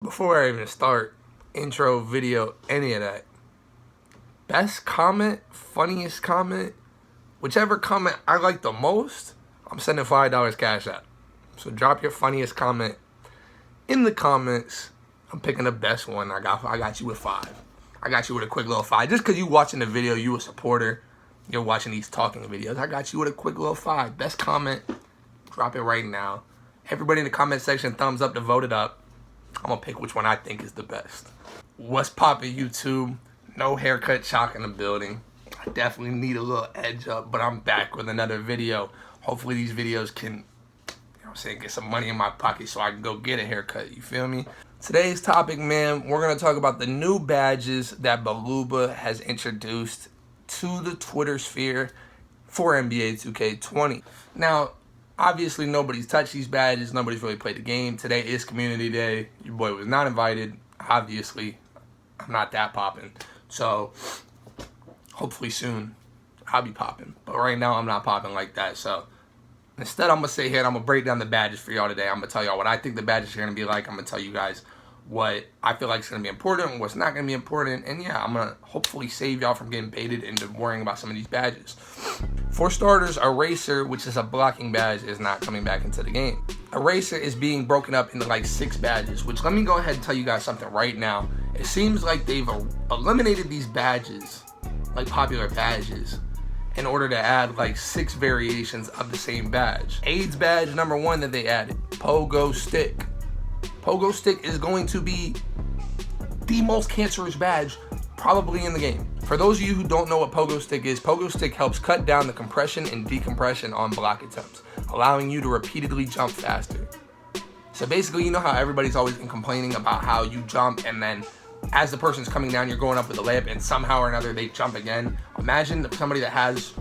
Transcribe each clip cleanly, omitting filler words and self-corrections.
Before I even start, intro, video, any of that, best comment, funniest comment, whichever comment I like the most, I'm sending $5 cash out. So drop your funniest comment in the comments. I'm picking the best one. I got you with 5. I got you with a quick little 5. Just because you watching the video, you a supporter, you're watching these talking videos, I got you with a quick little 5. Best comment, drop it right now. Everybody in the comment section, thumbs up to vote it up. I'm going to pick which one I think is the best. What's poppin' YouTube? No haircut chalk in the building. I definitely need a little edge up, but I'm back with another video. Hopefully these videos can, get some money in my pocket so I can go get a haircut. You feel me? Today's topic, man, we're going to talk about the new badges that Beluba has introduced to the Twitter sphere for NBA 2K20. Now, obviously, nobody's touched these badges. Nobody's really played the game. Today is community day. Your boy was not invited. Obviously, I'm not that popping. So, hopefully soon, I'll be popping. But right now, I'm not popping like that. So, instead, I'm going to sit here and I'm going to break down the badges for y'all today. I'm going to tell y'all what I think the badges are going to be like. I'm going to tell you guys what I feel like is going to be important and what's not going to be important. And yeah, I'm going to hopefully save y'all from getting baited into worrying about some of these badges. For starters, Eraser, which is a blocking badge, is not coming back into the game. Eraser is being broken up into like 6 badges, which let me go ahead and tell you guys something right now. It seems like they've eliminated these badges, like popular badges, in order to add like 6 variations of the same badge. AIDS badge number 1 that they added, Pogo Stick. Pogo Stick is going to be the most cancerous badge probably in the game. For those of you who don't know what Pogo Stick is, Pogo Stick helps cut down the compression and decompression on block attempts, allowing you to repeatedly jump faster. So basically, you know how everybody's always been complaining about how you jump and then as the person's coming down, you're going up with a layup and somehow or another they jump again. Imagine somebody that has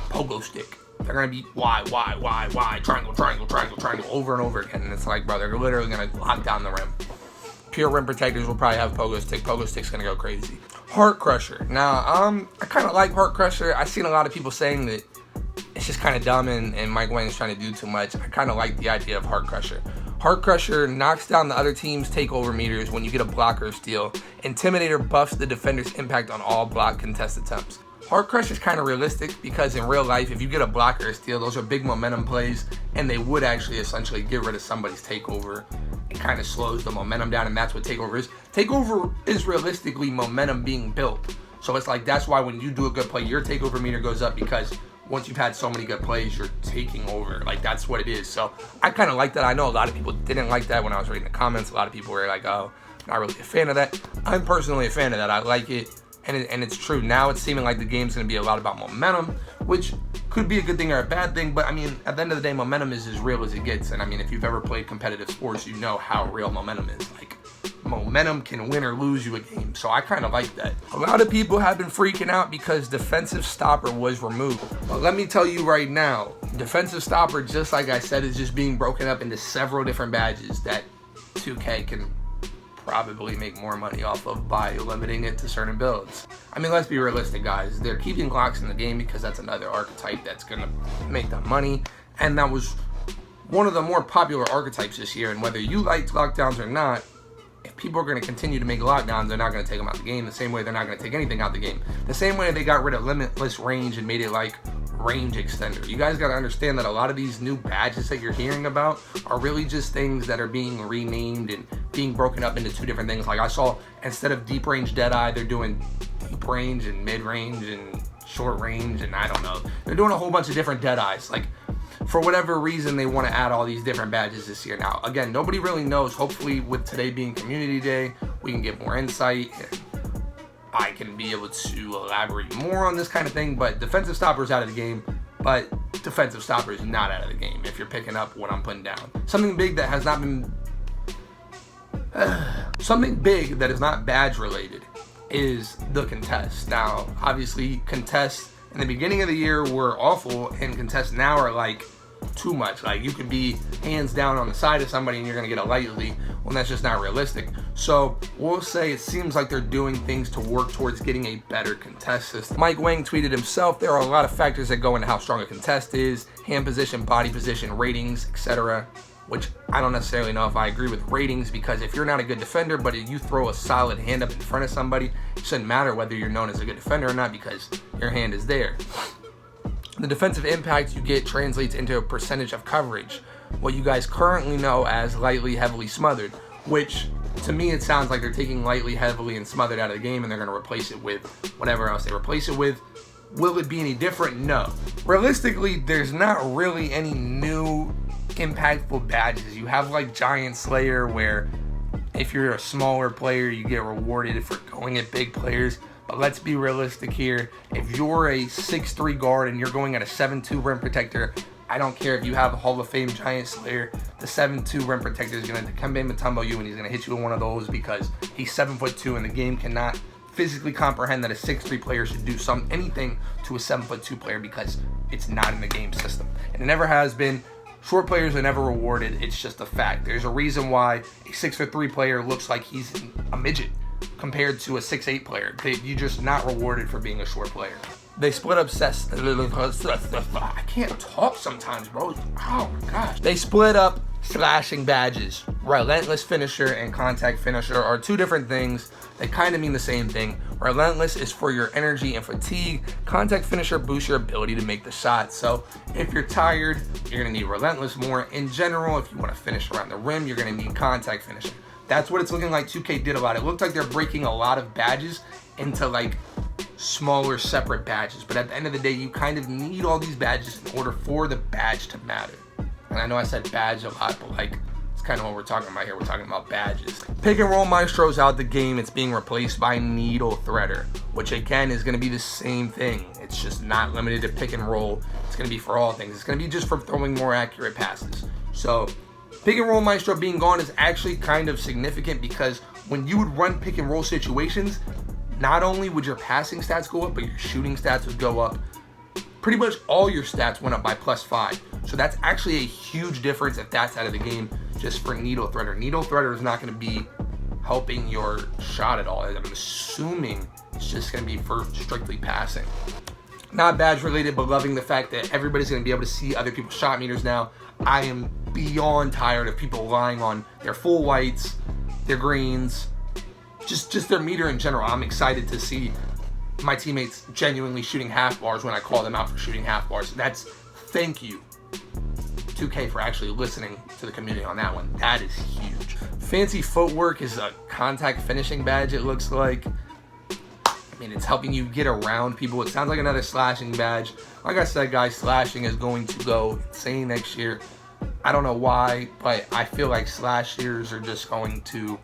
Pogo Stick. They're going to be why, triangle, over and over again. And it's like, bro, they're literally going to lock down the rim. Pure rim protectors will probably have Pogo Stick. Pogo Stick's going to go crazy. Heart Crusher. Now, I kind of like Heart Crusher. I've seen a lot of people saying that it's just kind of dumb and Mike Wang's trying to do too much. I kind of like the idea of Heart Crusher. Heart Crusher knocks down the other team's takeover meters when you get a block or steal. Intimidator buffs the defender's impact on all block contest attempts. Heart Crusher is kind of realistic because in real life, if you get a block or a steal, those are big momentum plays and they would actually essentially get rid of somebody's takeover. It kind of slows the momentum down, and that's what takeover is. Takeover is realistically momentum being built. So it's like that's why when you do a good play, your takeover meter goes up because once you've had so many good plays, you're taking over. Like, that's what it is. So I kind of like that. I know a lot of people didn't like that when I was reading the comments. A lot of people were like, oh, not really a fan of that. I'm personally a fan of that. I like it. And it's true. Now it's seeming like the game's going to be a lot about momentum, which could be a good thing or a bad thing. But, I mean, at the end of the day, momentum is as real as it gets. And, I mean, if you've ever played competitive sports, you know how real momentum is. Like, momentum can win or lose you a game. So I kind of like that. A lot of people have been freaking out because defensive stopper was removed. But let me tell you right now, defensive stopper, just like I said, is just being broken up into several different badges that 2K can probably make more money off of by limiting it to certain builds. I mean, let's be realistic, guys. They're keeping Glocks in the game because that's another archetype that's going to make them money. And that was one of the more popular archetypes this year. And whether you liked lockdowns or not, if people are going to continue to make lockdowns, they're not going to take them out the game. The same way they're not going to take anything out the game. The same way they got rid of limitless range and made it like range extender. You guys got to understand that a lot of these new badges that you're hearing about are really just things that are being renamed and being broken up into 2 different things. Like I saw, instead of deep range Deadeye, they're doing deep range and mid range and short range, and I don't know. They're doing a whole bunch of different Deadeyes. Like, for whatever reason, they want to add all these different badges this year. Now, again, nobody really knows. Hopefully, with today being community day, we can get more insight and I can be able to elaborate more on this kind of thing. But defensive stopper is out of the game, but defensive stopper is not out of the game if you're picking up what I'm putting down. Something big that has not been something big that is not badge related is the contests. Now, obviously, contests in the beginning of the year were awful, and contests now are like too much. Like, you could be hands down on the side of somebody and you're going to get a lightly when that's just not realistic. So we'll say it seems like they're doing things to work towards getting a better contest system. Mike Wang tweeted himself, there are a lot of factors that go into how strong a contest is: hand position, body position, ratings, etc. which I don't necessarily know if I agree with ratings, because if you're not a good defender, but you throw a solid hand up in front of somebody, it shouldn't matter whether you're known as a good defender or not, because your hand is there. The defensive impact you get translates into a percentage of coverage, what you guys currently know as lightly, heavily, smothered, which to me it sounds like they're taking lightly, heavily, and smothered out of the game and they're going to replace it with whatever else they replace it with. Will it be any different? No. Realistically, there's not really any new impactful badges. You have like Giant Slayer, where if you're a smaller player you get rewarded for going at big players. But let's be realistic here. If you're a 6'3 guard and you're going at a 7'2 rim protector, I don't care if you have a Hall of Fame Giant Slayer, the 7'2 rim protector is going to come in and tumble you, and he's going to hit you with one of those because he's 7'2 and the game cannot physically comprehend that a 6'3 player should do anything to a 7'2 player, because it's not in the game system. And it never has been. Short players are never rewarded. It's just a fact. There's a reason why a 6'3 player looks like he's a midget compared to a 6'8 player. You're just not rewarded for being a short player. They split up I can't talk sometimes, bro. Oh my gosh. They split up slashing badges. Relentless finisher and contact finisher are two different things. They kind of mean the same thing. Relentless is for your energy and fatigue. Contact finisher boosts your ability to make the shot. So if you're tired, you're gonna need relentless more. In general, if you want to finish around the rim, you're gonna need contact finisher. That's what it's looking like 2K did a lot. It looked like they're breaking a lot of badges into like smaller separate badges, but at the end of the day you kind of need all these badges in order for the badge to matter. And I know I said badge a lot, but like it's kind of what we're talking about here. We're talking about badges. Pick and roll maestro's out the game. It's being replaced by needle threader, which again is going to be the same thing. It's just not limited to pick and roll. It's going to be for all things. It's going to be just for throwing more accurate passes. So pick and roll maestro being gone is actually kind of significant, because when you would run pick and roll situations, not only would your passing stats go up, but your shooting stats would go up. Pretty much all your stats went up by +5. So that's actually a huge difference if that's out of the game just for needle threader. Needle threader is not going to be helping your shot at all. I'm assuming it's just going to be for strictly passing. Not badge related, but loving the fact that everybody's going to be able to see other people's shot meters now. I am beyond tired of people relying on their full whites, their greens, just their meter in general. I'm excited to see my teammates genuinely shooting half bars when I call them out for shooting half bars. Thank you 2K for actually listening to the community on that one. That is huge. Fancy footwork is a contact finishing badge, it looks like. I mean, it's helping you get around people. It sounds like another slashing badge. Like I said, guys, slashing is going to go insane next year. I don't know why, but I feel like slashers are just going to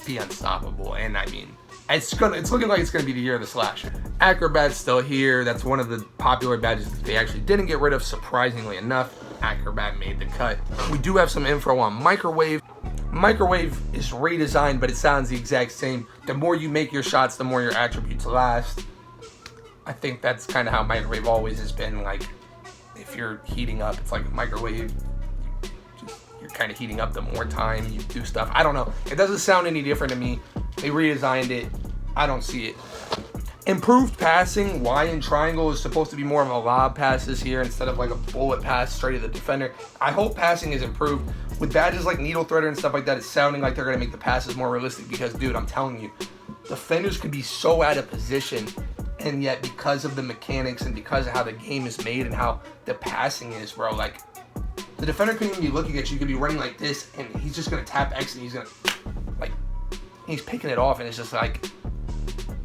be unstoppable. And I mean, it's looking like it's gonna be the year of the slasher. Acrobat's still here. That's one of the popular badges that they actually didn't get rid of, surprisingly enough. Acrobat made the cut. We do have some info on Microwave. Microwave is redesigned, but it sounds the exact same. The more you make your shots, the more your attributes last. I think that's kind of how Microwave always has been. Like, if you're heating up, it's like a microwave. You're kind of heating up the more time you do stuff. I don't know. It doesn't sound any different to me. They redesigned it. I don't see it. Improved passing. Y in triangle is supposed to be more of a lob passes here instead of like a bullet pass straight to the defender. I hope passing is improved. With badges like needle threader and stuff like that, it's sounding like they're going to make the passes more realistic, because, dude, I'm telling you, defenders could be so out of position, and yet because of the mechanics and because of how the game is made and how the passing is, bro, like, the defender couldn't even be looking at you. You could be running like this, and he's just going to tap X, and he's going to, like, he's picking it off, and it's just like,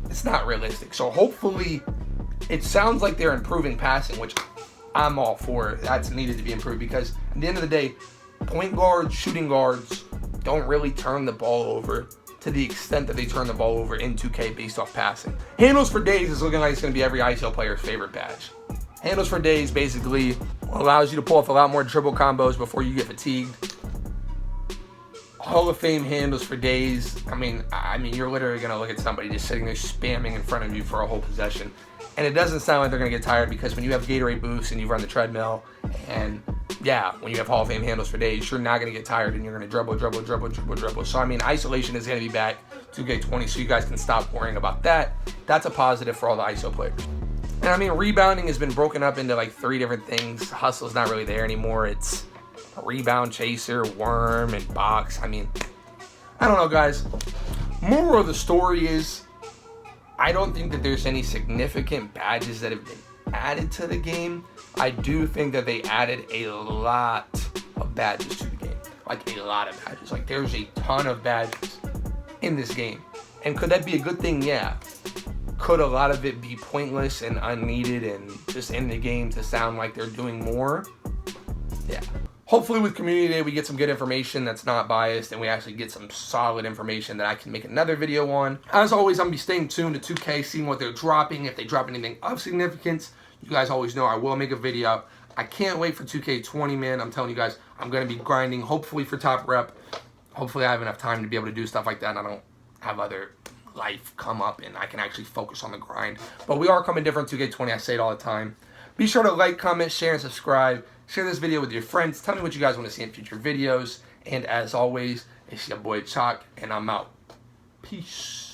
it's not realistic. So hopefully, it sounds like they're improving passing, which I'm all for. That's needed to be improved, because at the end of the day, point guards, shooting guards don't really turn the ball over to the extent that they turn the ball over in 2K based off passing. Handles for days is looking like it's going to be every ISO player's favorite badge. Handles for days basically allows you to pull off a lot more dribble combos before you get fatigued. Hall of Fame handles for days. I mean, you're literally going to look at somebody just sitting there spamming in front of you for a whole possession. And it doesn't sound like they're going to get tired, because when you have Gatorade boosts and you run the treadmill, and yeah, when you have Hall of Fame handles for days, you're not going to get tired, and you're going to dribble. So, I mean, isolation is going to be back 2K20, so you guys can stop worrying about that. That's a positive for all the ISO players. And I mean, rebounding has been broken up into like 3 different things. Hustle's not really there anymore. It's rebound chaser, worm, and box. I mean, I don't know, guys. Moral of the story is, I don't think that there's any significant badges that have been added to the game. I do think that they added a lot of badges to the game. Like, a lot of badges. Like, there's a ton of badges in this game. And could that be a good thing? Yeah. Could a lot of it be pointless and unneeded and just in the game to sound like they're doing more? Yeah. Hopefully with Community Day we get some good information that's not biased and we actually get some solid information that I can make another video on. As always, I'm going to be staying tuned to 2K, seeing what they're dropping. If they drop anything of significance, you guys always know I will make a video. I can't wait for 2K20, man. I'm telling you guys, I'm going to be grinding, hopefully for top rep. Hopefully I have enough time to be able to do stuff like that and I don't have other life come up and I can actually focus on the grind. But we are coming different 2K20, I say it all the time. Be sure to like, comment, share, and subscribe. Share this video with your friends. Tell me what you guys want to see in future videos. And as always, it's your boy Chalk, and I'm out. Peace.